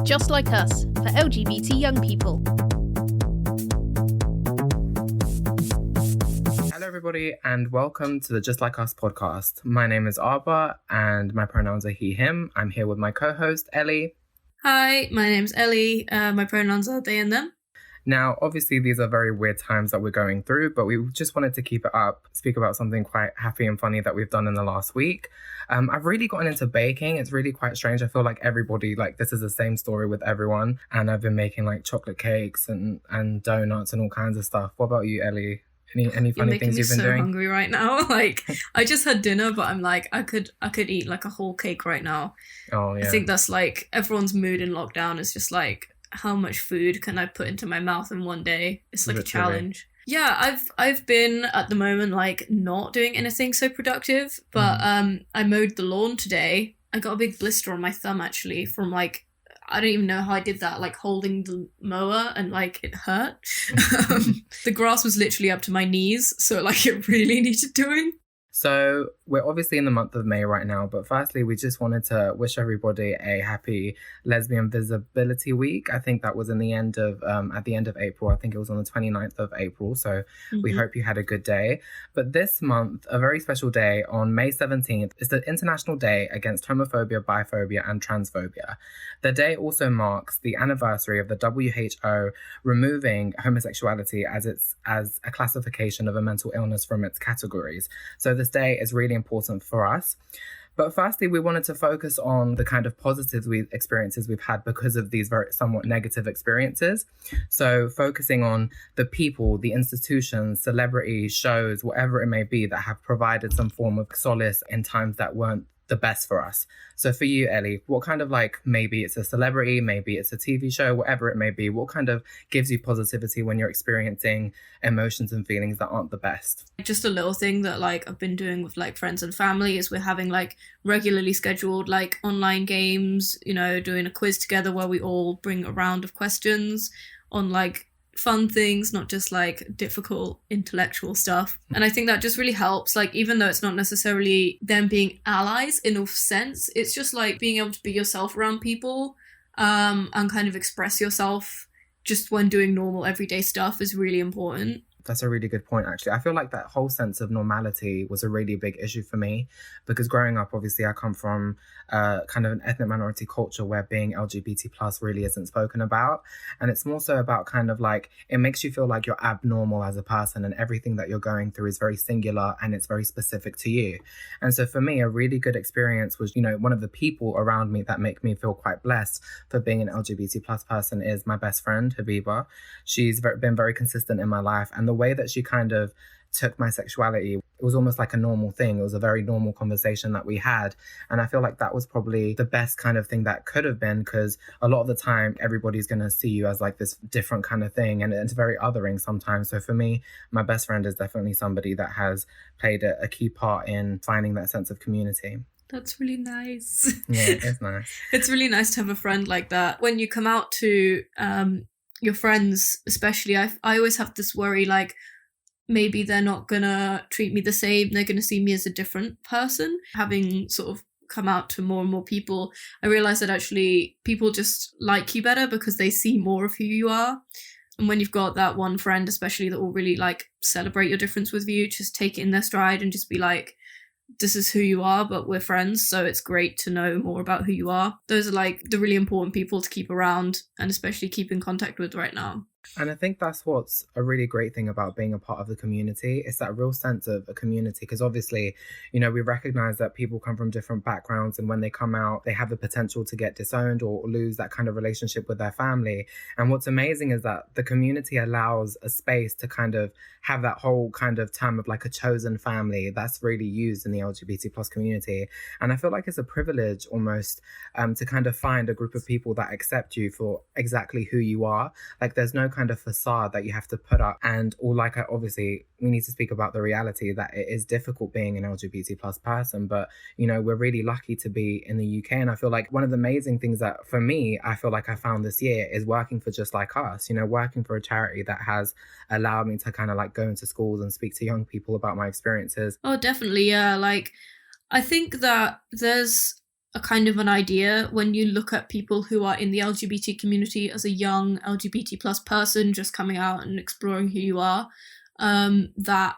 Just Like Us for LGBT young people. Hello everybody and welcome to the Just Like Us podcast. My name is Arbër and my pronouns are he, him. I'm here with my co-host Elly. Hi, my name's Elly. My pronouns are they and them. Now, obviously, these are very weird times that we're going through, but we just wanted to keep it up, speak about something quite happy and funny that we've done in the last week. I've really gotten into baking. It's really quite strange. I feel like everybody, this is the same story with everyone. And I've been making chocolate cakes and donuts and all kinds of stuff. What about you, Elly? Any funny things you've been doing? I'm hungry right now. I just had dinner, but I'm I could eat a whole cake right now. Oh, yeah. I think that's everyone's mood in lockdown is just how much food can I put into my mouth in one day? It's Literally. A challenge. Yeah, I've been at the moment not doing anything so productive, but I mowed the lawn today. I got a big blister on my thumb actually from I don't even know how I did that, holding the mower and it hurt. The grass was literally up to my knees, so it really needed doing. So we're obviously in the month of May right now, but firstly, we just wanted to wish everybody a happy Lesbian Visibility Week. I think that was at the end of April. I think it was on the 29th of April. So we hope you had a good day. But this month, a very special day on May 17th is the International Day Against Homophobia, Biphobia and Transphobia. The day also marks the anniversary of the WHO removing homosexuality as a classification of a mental illness from its categories. So this day is really important for us. But firstly, we wanted to focus on the kind of positive experiences we've had because of these very somewhat negative experiences. So focusing on the people, the institutions, celebrities, shows, whatever it may be that have provided some form of solace in times that weren't the best for us. So for you, Elly, what kind of maybe it's a celebrity, maybe it's a TV show, whatever it may be, what kind of gives you positivity when you're experiencing emotions and feelings that aren't the best? Just a little thing that I've been doing with friends and family is we're having regularly scheduled online games, doing a quiz together where we all bring a round of questions on fun things, not just difficult intellectual stuff. And I think that just really helps, even though it's not necessarily them being allies in a sense, it's just being able to be yourself around people and kind of express yourself just when doing normal everyday stuff is really important. That's a really good point, actually. I feel like that whole sense of normality was a really big issue for me because growing up, obviously, I come from kind of an ethnic minority culture where being LGBT plus really isn't spoken about. And it's more so about kind of it makes you feel like you're abnormal as a person and everything that you're going through is very singular and it's very specific to you. And so for me, a really good experience was, one of the people around me that make me feel quite blessed for being an LGBT plus person is my best friend, Habiba. She's been very consistent in my life. And the way that she kind of took my sexuality, it was almost like a normal thing. It was a very normal conversation that we had. And I feel like that was probably the best kind of thing that could have been, because a lot of the time, everybody's going to see you as this different kind of thing. And it's very othering sometimes. So for me, my best friend is definitely somebody that has played a key part in finding that sense of community. That's really nice. Yeah, it is nice. It's really nice to have a friend like that. When you come out to your friends, especially, I always have this worry, maybe they're not gonna treat me the same. They're gonna see me as a different person. Having sort of come out to more and more people, I realized that actually people just like you better because they see more of who you are. And when you've got that one friend, especially, that will really celebrate your difference with you, just take it in their stride and just be this is who you are, but we're friends, so it's great to know more about who you are. Those are the really important people to keep around and especially keep in contact with right now. And I think that's what's a really great thing about being a part of the community. It's that real sense of a community, because obviously, we recognize that people come from different backgrounds, and when they come out, they have the potential to get disowned or lose that kind of relationship with their family. And what's amazing is that the community allows a space to kind of have that whole kind of term of a chosen family that's really used in the LGBT plus community. And I feel like it's a privilege almost to kind of find a group of people that accept you for exactly who you are. There's no kind of facade that you have to put up, and obviously we need to speak about the reality that it is difficult being an LGBT plus person, but we're really lucky to be in the UK. And I feel like one of the amazing things that for me, I feel like I found this year is working for Just Like Us, working for a charity that has allowed me to kind of go into schools and speak to young people about my experiences. Oh, definitely. Yeah. I think that there's a kind of an idea when you look at people who are in the LGBT community as a young LGBT plus person just coming out and exploring who you are, that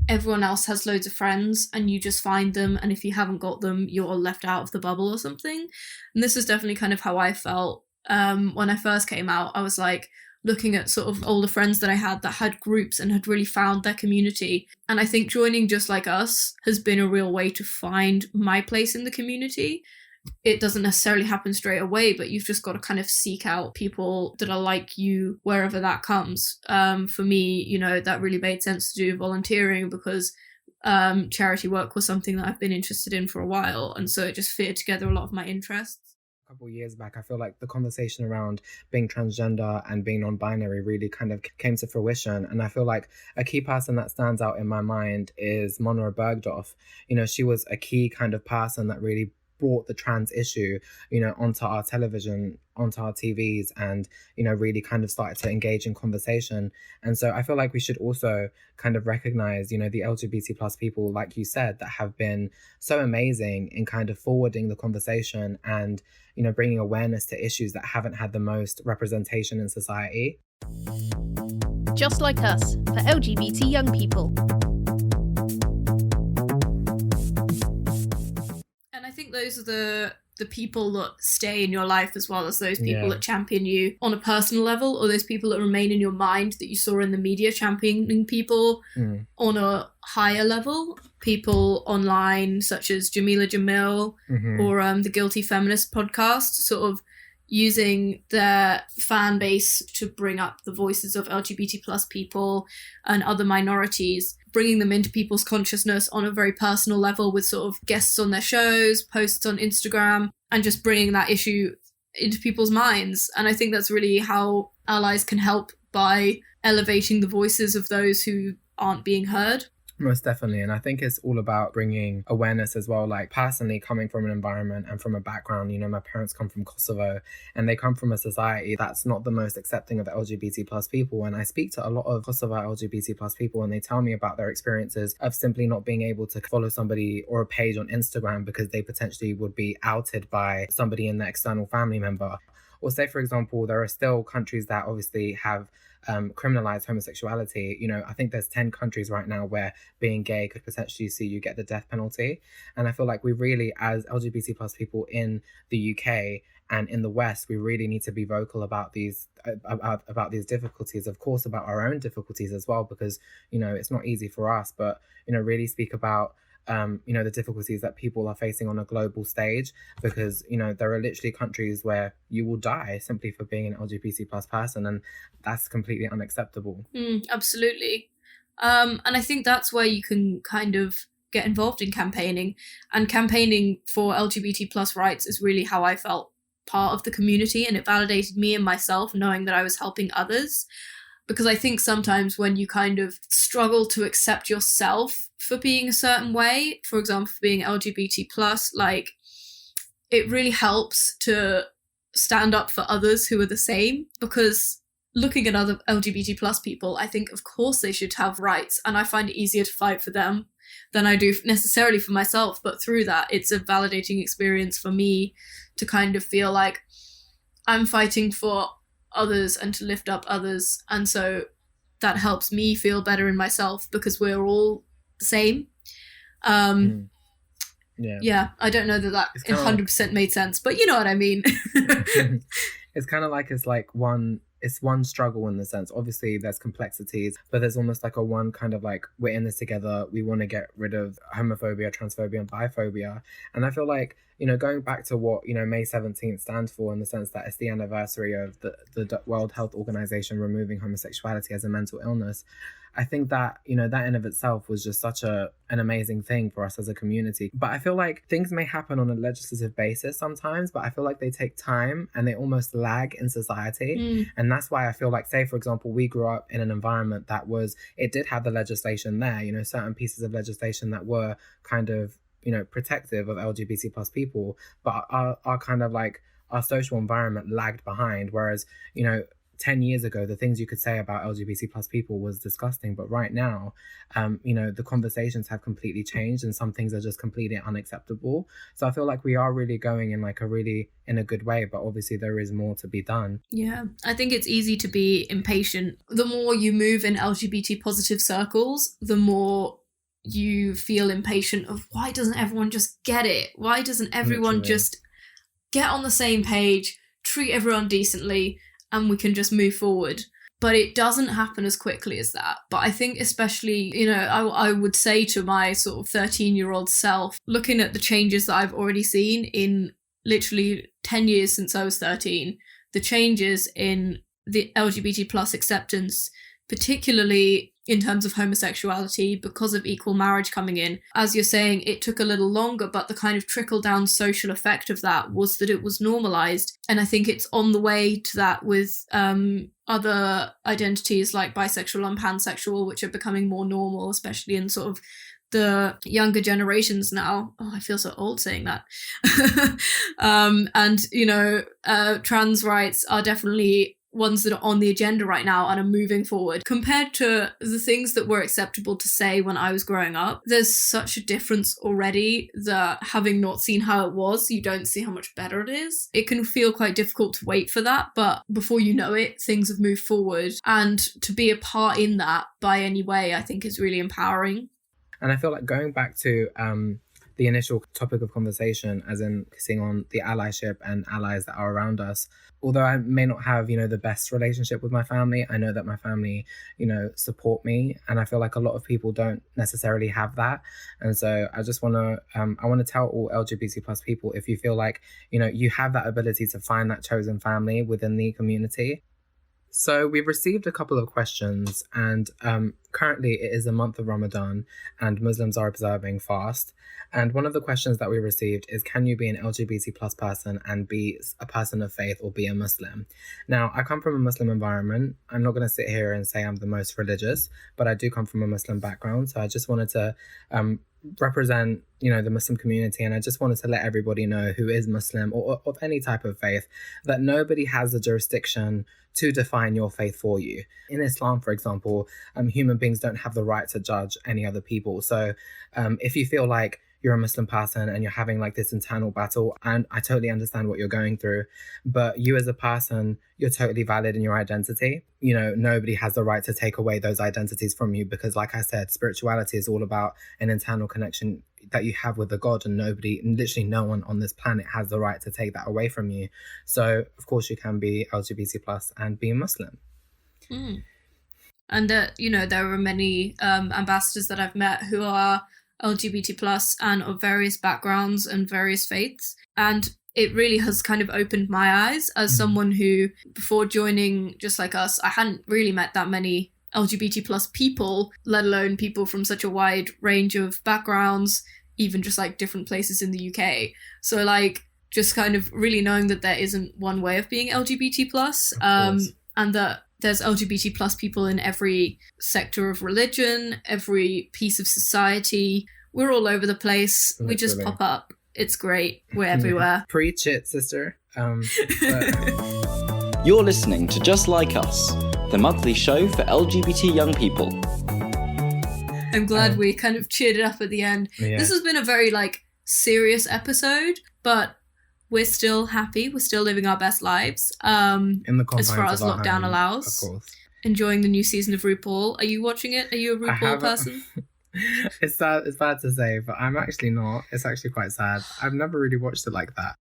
everyone else has loads of friends and you just find them, and if you haven't got them, you're left out of the bubble or something. And this is definitely kind of how I felt when I first came out. I was like looking at sort of older friends that I had that had groups and had really found their community. And I think joining Just Like Us has been a real way to find my place in the community. It doesn't necessarily happen straight away, but you've just got to kind of seek out people that are like you wherever that comes. For me, you know, that really made sense to do volunteering because charity work was something that I've been interested in for a while. And so it just fitted together a lot of my interests. Couple of years back, I feel like the conversation around being transgender and being non-binary really kind of came to fruition. And I feel like a key person that stands out in my mind is Monroe Bergdorf. You know, she was a key kind of person that really brought the trans issue, you know, onto our television, onto our TVs, and, you know, really kind of started to engage in conversation. And so I feel like we should also kind of recognize, you know, the LGBT plus people, like you said, that have been so amazing in kind of forwarding the conversation and, you know, bringing awareness to issues that haven't had the most representation in society. Just Like Us, for LGBT young people. I think those are the people that stay in your life, as well as those people that champion you on a personal level, or those people that remain in your mind that you saw in the media championing people on a higher level. People online such as Jamila Jamil or the Guilty Feminist podcast, sort of using their fan base to bring up the voices of LGBT plus people and other minorities, bringing them into people's consciousness on a very personal level with sort of guests on their shows, posts on Instagram, and just bringing that issue into people's minds. And I think that's really how allies can help, by elevating the voices of those who aren't being heard. Most definitely. And I think it's all about bringing awareness as well. Like, personally, coming from an environment and from a background, you know, my parents come from Kosovo, and they come from a society that's not the most accepting of LGBT plus people. And I speak to a lot of Kosovo LGBT plus people, and they tell me about their experiences of simply not being able to follow somebody or a page on Instagram because they potentially would be outed by somebody in their external family member. Or say, for example, there are still countries that obviously have criminalized homosexuality. You know, I think there's 10 countries right now where being gay could potentially see you get the death penalty. And I feel like we really, as LGBT plus people in the UK and in the West, we really need to be vocal about these difficulties, of course, about our own difficulties as well, because, you know, it's not easy for us, but, you know, really speak about you know, the difficulties that people are facing on a global stage, because, you know, there are literally countries where you will die simply for being an LGBT plus person, and that's completely unacceptable. Absolutely. And I think that's where you can kind of get involved in campaigning, and campaigning for LGBT plus rights is really how I felt part of the community, and it validated me and myself knowing that I was helping others. Because I think sometimes when you kind of struggle to accept yourself for being a certain way, for example, for being LGBT plus, like, it really helps to stand up for others who are the same. Because looking at other LGBT plus people, I think, of course, they should have rights. And I find it easier to fight for them than I do necessarily for myself. But through that, it's a validating experience for me to kind of feel like I'm fighting for others and to lift up others. And so that helps me feel better in myself, because we're all the same. Yeah, I don't know that 100% made sense, but you know what I mean. It's kind of like, it's one struggle in the sense. Obviously there's complexities, but there's almost like a one kind of like, we're in this together. We want to get rid of homophobia, transphobia, and biphobia. And I feel like, you know, going back to what, you know, May 17th stands for, in the sense that it's the anniversary of the World Health Organization removing homosexuality as a mental illness. I think that, you know, that in of itself was just such an amazing thing for us as a community. But I feel like things may happen on a legislative basis sometimes, but I feel like they take time and they almost lag in society. And that's why I feel like, say, for example, we grew up in an environment that it did have the legislation there, you know, certain pieces of legislation that were kind of, you know, protective of LGBT plus people, but our kind of like, our social environment lagged behind. Whereas, you know, 10 years ago, the things you could say about LGBT plus people was disgusting. But right now, the conversations have completely changed and some things are just completely unacceptable. So I feel like we are really going in in a good way, but obviously there is more to be done. Yeah, I think it's easy to be impatient. The more you move in LGBT positive circles, the more you feel impatient of why doesn't everyone just get it? Why doesn't everyone just get on the same page, treat everyone decently, and we can just move forward? But it doesn't happen as quickly as that. But I think especially, I would say to my sort of 13-year-old self, looking at the changes that I've already seen in literally 10 years since I was 13, the changes in the LGBT plus acceptance, particularly in terms of homosexuality, because of equal marriage coming in. As you're saying, it took a little longer, but the kind of trickle-down social effect of that was that it was normalised. And I think it's on the way to that with other identities like bisexual and pansexual, which are becoming more normal, especially in sort of the younger generations now. Oh, I feel so old saying that. Trans rights are definitely ones that are on the agenda right now and are moving forward. Compared to the things that were acceptable to say when I was growing up, there's such a difference already that, having not seen how it was, you don't see how much better it is. It can feel quite difficult to wait for that, but before you know it, things have moved forward. And to be a part in that by any way, I think is really empowering. And I feel like going back to the initial topic of conversation, as in focusing on the allyship and allies that are around us, although I may not have, the best relationship with my family, I know that my family, support me. And I feel like a lot of people don't necessarily have that. And so I just want to tell all LGBT plus people, if you feel like, you have that ability to find that chosen family within the community. So we've received a couple of questions, and currently it is a month of Ramadan and Muslims are observing fast. And one of the questions that we received is, can you be an LGBT plus person and be a person of faith or be a Muslim? Now, I come from a Muslim environment. I'm not going to sit here and say I'm the most religious, but I do come from a Muslim background. So I just wanted to represent, the Muslim community. And I just wanted to let everybody know who is Muslim or of any type of faith, that nobody has the jurisdiction to define your faith for you. In Islam, for example, human beings don't have the right to judge any other people. So if you feel like you're a Muslim person and you're having like this internal battle, and I totally understand what you're going through, but you as a person, you're totally valid in your identity. Nobody has the right to take away those identities from you, because like I said, spirituality is all about an internal connection that you have with the God, and literally no one on this planet has the right to take that away from you. So of course you can be LGBT plus and be Muslim. And there are many ambassadors that I've met who are LGBT plus and of various backgrounds and various faiths. And it really has kind of opened my eyes as someone who, before joining Just Like Us, I hadn't really met that many LGBT plus people, let alone people from such a wide range of backgrounds, even just like different places in the UK. So like just kind of really knowing that there isn't one way of being LGBT plus, and that there's LGBT plus people in every sector of religion, every piece of society. We're all over the place. Literally. We just pop up. It's great. We're everywhere. Preach it, sister. You're listening to Just Like Us, the monthly show for LGBT young people. I'm glad we kind of cheered it up at the end. Yeah. This has been a very serious episode, but we're still happy. We're still living our best lives. In the confines as far as lockdown allows. Of course. Enjoying the new season of RuPaul. Are you watching it? Are you a RuPaul person? It's sad to say, but I'm actually not. It's actually quite sad. I've never really watched it like that.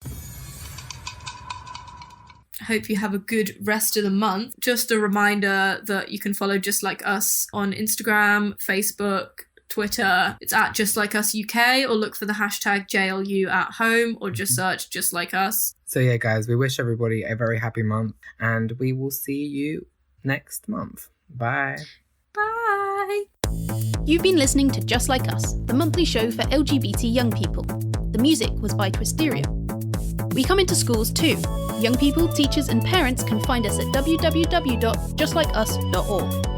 I hope you have a good rest of the month. Just a reminder that you can follow Just Like Us on Instagram, Facebook, Twitter. It's at Just Like Us UK, or look for the hashtag JLU at home, or just search Just Like Us. So yeah, guys, we wish everybody a very happy month, and we will see you next month. Bye. Bye. You've been listening to Just Like Us, the monthly show for LGBT young people. The music was by Twisterium. We come into schools too. Young people, teachers and parents can find us at www.justlikeus.org.